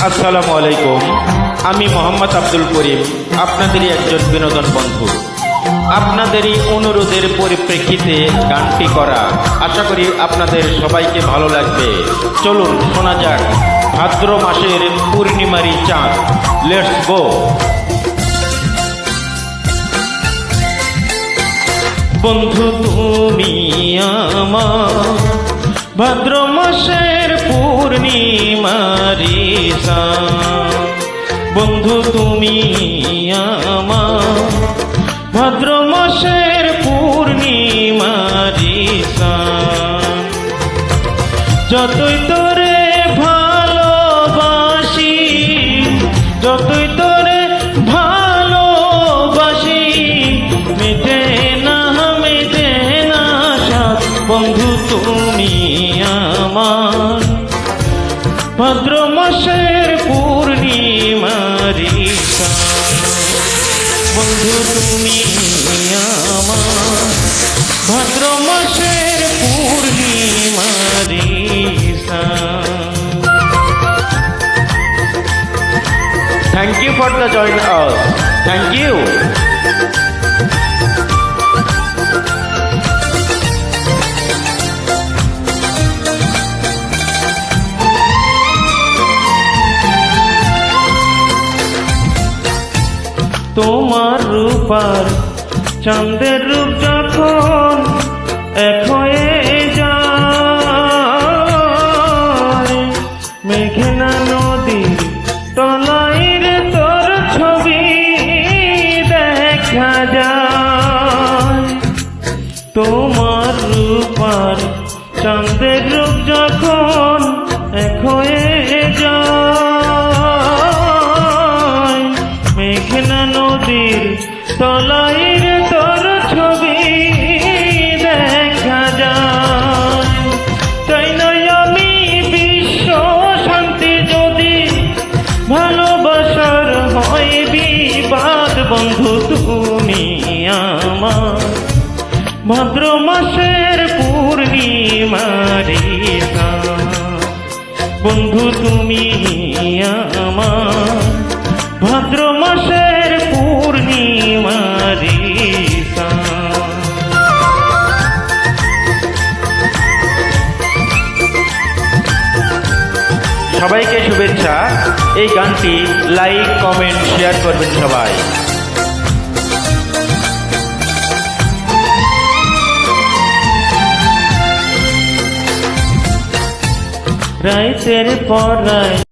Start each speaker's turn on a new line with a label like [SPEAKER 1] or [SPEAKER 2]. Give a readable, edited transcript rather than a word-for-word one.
[SPEAKER 1] আসসালামু আলাইকুম। আমি মোহাম্মদ আব্দুল করিম, আপনাদেরই একজন বিনোদন বন্ধু। আপনাদেরই অনুরোধের পরিপ্রেক্ষিতে গানটি করা, আশা করি আপনাদের সবাইকে ভালো লাগবে। চলুন শোনা যাক ভাদ্র মাসের পূর্ণিমারি চাঁদ। Let's go. বন্ধু তুমি আমার ভাদ্র মাসের পূর্ণিমারি চাঁদ। বন্ধু তুমি আমার ভাদ্র মাসের পূর্ণিমারি চাঁদ। যতই তোরে ভালোবাসি, যতই তোরে ভালোবাসি, মেটে না সাথ। বন্ধু তুমি আমার ভাদ্র মাসের পূর্ণিমারি চাঁদ। বন্ধু তুমি আমার ভাদ্র মাসের পূর্ণিমারি চাঁদ। Thank you for the join us. Thank you. তোমার রূপার চাঁদের রূপ যখন এক হয়ে যায়, মেঘনা নদীর তলায় রে তোর ছবি দেখা যায়। তোমার রূপার চাঁদের রূপ যখন এক হয়ে যায়, মেঘনা নদীর তলায় রে তোর ছবি দেখা যায়। তাই নয় আমি বিশ্ব শান্তি যদি ভালোবাসার হয় বিবাদ। বন্ধু তুমি আমার ভাদ্র মাসের পূর্ণিমারি চাঁদ। বন্ধু তুমি আমার ভাদ্র মাসের পূর্ণিমারি চাঁদ। সবাইকে শুভেচ্ছা। এই গানটি লাইক, কমেন্ট, শেয়ার করবেন সবাই। রাইতের পর রাত